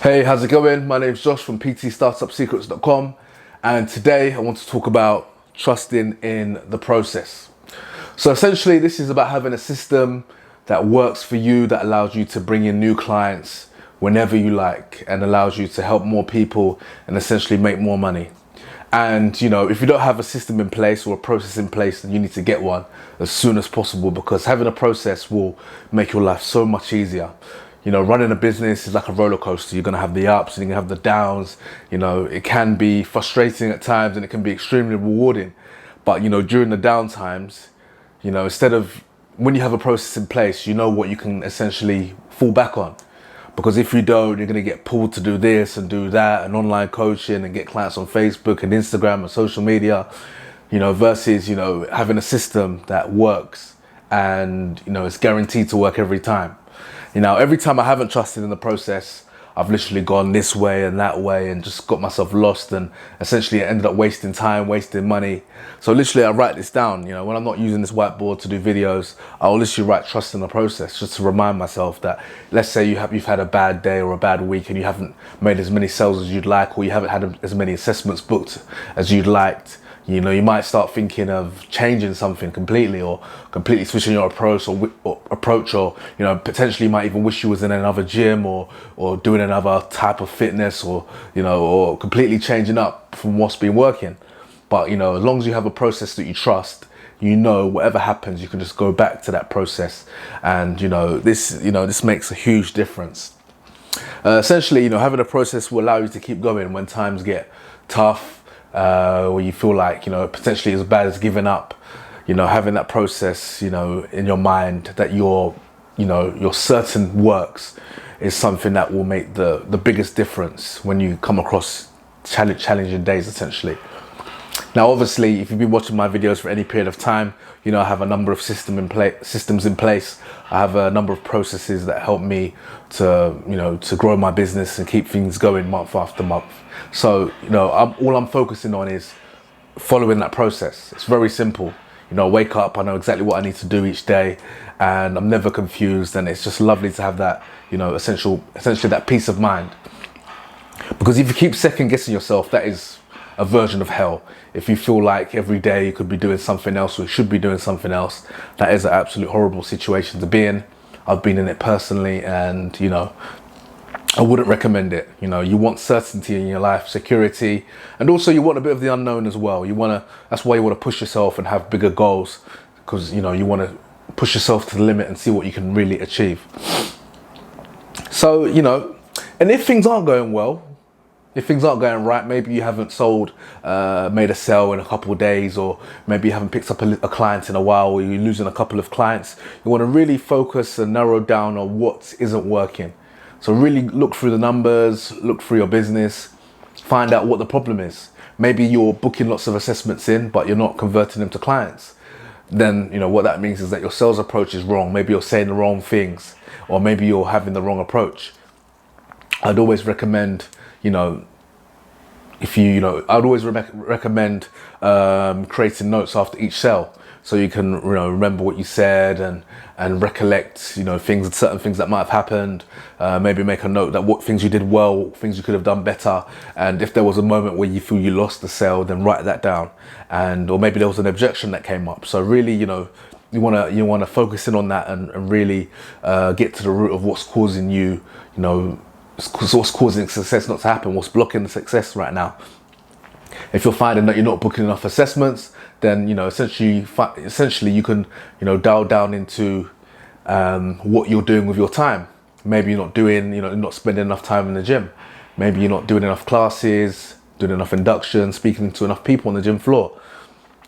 Hey, how's it going? My name's Josh from ptstartupsecrets.com, and today I want to talk about trusting in the process. So essentially this is about having a system that works for you, that allows you to bring in new clients whenever you like and allows you to help more people and essentially make more money. And if you don't have a system in place or a process in place, then you need to get one as soon as possible, because having a process will make your life so much easier. Running a business is like a roller coaster. You're going to have the ups and you're going to have the downs. It can be frustrating at times and it can be extremely rewarding. But, during the down times, instead of when you have a process in place, you know what you can essentially fall back on. Because if you don't, you're going to get pulled to do this and do that and online coaching and get clients on Facebook and Instagram and social media, versus, having a system that works and, it's guaranteed to work every time. Every time I haven't trusted in the process, I've literally gone this way and that way and just got myself lost and essentially ended up wasting time, wasting money. So literally I write this down, when I'm not using this whiteboard to do videos, I'll literally write trust in the process just to remind myself that, let's say you've had a bad day or a bad week and you haven't made as many sales as you'd like, or you haven't had as many assessments booked as you'd liked. You might start thinking of changing something completely, or completely switching your approach, or potentially you might even wish you was in another gym or doing another type of fitness, or completely changing up from what's been working. But as long as you have a process that you trust, whatever happens, you can just go back to that process, and this makes a huge difference. Essentially, having a process will allow you to keep going when times get tough. Where you feel like, potentially as bad as giving up, having that process, in your mind that your certain works is something that will make the biggest difference when you come across challenging days, essentially. Now, obviously, if you've been watching my videos for any period of time, I have a number of systems in place. I have a number of processes that help me to grow my business and keep things going month after month. So, all I'm focusing on is following that process. It's very simple. I wake up, I know exactly what I need to do each day, and I'm never confused. And it's just lovely to have that, essentially that peace of mind. Because if you keep second guessing yourself, that is a version of hell. If you feel like every day you could be doing something else, or you should be doing something else, that is an absolute horrible situation to be in. I've been in it personally, and I wouldn't recommend it. You want certainty in your life, security, and also you want a bit of the unknown as well. That's why you want to push yourself and have bigger goals, because you want to push yourself to the limit and see what you can really achieve. So, and if things aren't going well, if things aren't going right, maybe you haven't made a sale in a couple of days, or maybe you haven't picked up a client in a while, or you're losing a couple of clients, you want to really focus and narrow down on what isn't working. So really look through the numbers, look through your business, find out what the problem is. Maybe you're booking lots of assessments in, but you're not converting them to clients. Then, what that means is that your sales approach is wrong. Maybe you're saying the wrong things, or maybe you're having the wrong approach. I'd always recommend, I'd always recommend creating notes after each sale, so you can remember what you said and recollect certain things that might have happened. Maybe make a note that what things you did well, things you could have done better, and if there was a moment where you feel you lost the sale, then write that down. Or maybe there was an objection that came up. So really, you want to focus in on that and really get to the root of what's causing you, what's causing success not to happen, what's blocking the success right now. If you're finding that you're not booking enough assessments, then essentially you can dial down into what you're doing with your time. Maybe you're not spending enough time in the gym. Maybe you're not doing enough classes, doing enough inductions, speaking to enough people on the gym floor.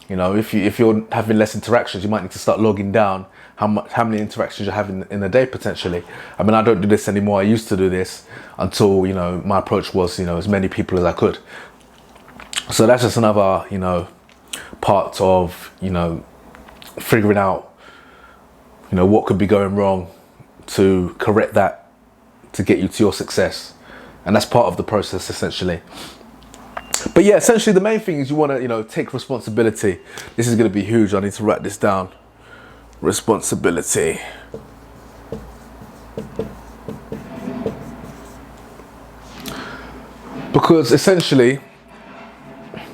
If you're having less interactions, you might need to start logging down how many interactions you're having in a day potentially. I mean, I don't do this anymore. I used to do this until my approach was as many people as I could. So that's just another part of figuring out what could be going wrong to correct that, to get you to your success. And that's part of the process, essentially. But yeah, essentially the main thing is you want to take responsibility. This is going to be huge. I need to write this down. Responsibility. Because essentially,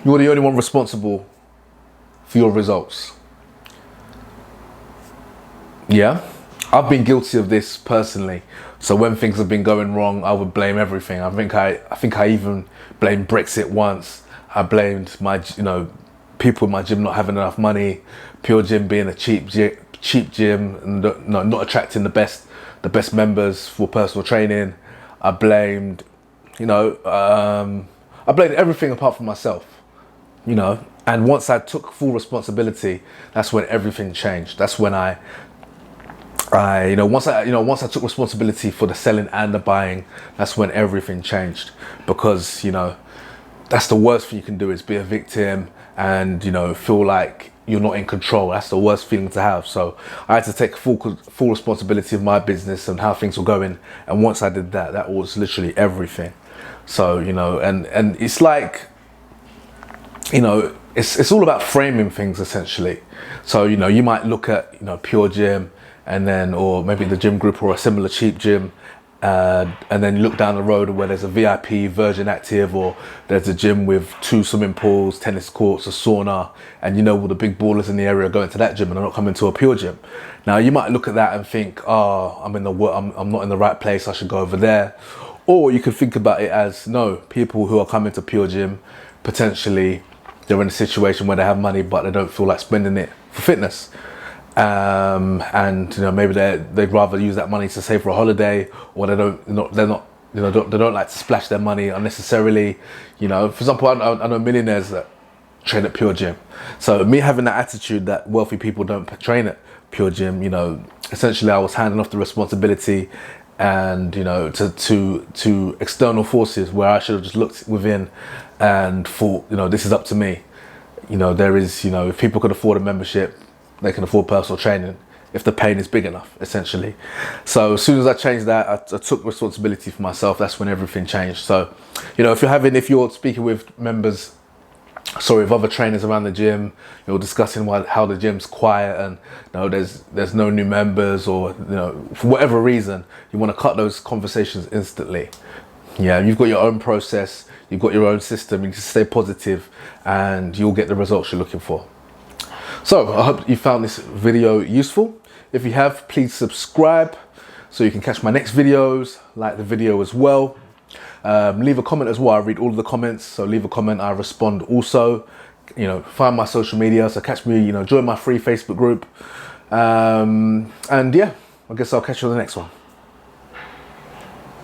you're the only one responsible for your results. Yeah, I've been guilty of this personally. So when things have been going wrong, I would blame everything. I think I even blamed Brexit once. I blamed my, people in my gym not having enough money, Pure Gym being a cheap gym, and not attracting the best members for personal training. I blamed, I blamed everything apart from myself, And once I took full responsibility, that's when everything changed. That's when once I took responsibility for the selling and the buying, that's when everything changed. Because, that's the worst thing you can do, is be a victim and, feel like you're not in control. That's the worst feeling to have. So I had to take full responsibility of my business and how things were going. And once I did that, that was literally everything. So, and it's like, it's all about framing things essentially. So, you might look at, Pure Gym and then, or maybe the gym group or a similar cheap gym, and then you look down the road where there's a VIP Virgin Active, or there's a gym with 2 swimming pools, tennis courts, a sauna, and all the big ballers in the area are going to that gym and they're not coming to a Pure Gym. Now you might look at that and think, oh, I'm not in the right place, I should go over there. Or you could think about it as, no, people who are coming to Pure Gym, potentially they're in a situation where they have money but they don't feel like spending it for fitness. And maybe they'd rather use that money to save for a holiday, or they don't like to splash their money unnecessarily. For example, I know millionaires that train at Pure Gym. So me having that attitude that wealthy people don't train at Pure Gym, essentially I was handing off the responsibility and to external forces, where I should have just looked within and thought, this is up to me. There is, if people could afford a membership, they can afford personal training if the pain is big enough, essentially. So as soon as I changed that, I took responsibility for myself. That's when everything changed. So, if you're speaking with members, with other trainers around the gym, you're discussing how the gym's quiet and there's no new members, or for whatever reason, you want to cut those conversations instantly. Yeah, you've got your own process, you've got your own system. You just stay positive, and you'll get the results you're looking for. So I hope you found this video useful. If you have, please subscribe so you can catch my next videos. Like the video as well. Leave a comment as well. I read all of the comments, so leave a comment. I respond also. Find my social media, so catch me. Join my free Facebook group. And yeah, I guess I'll catch you on the next one.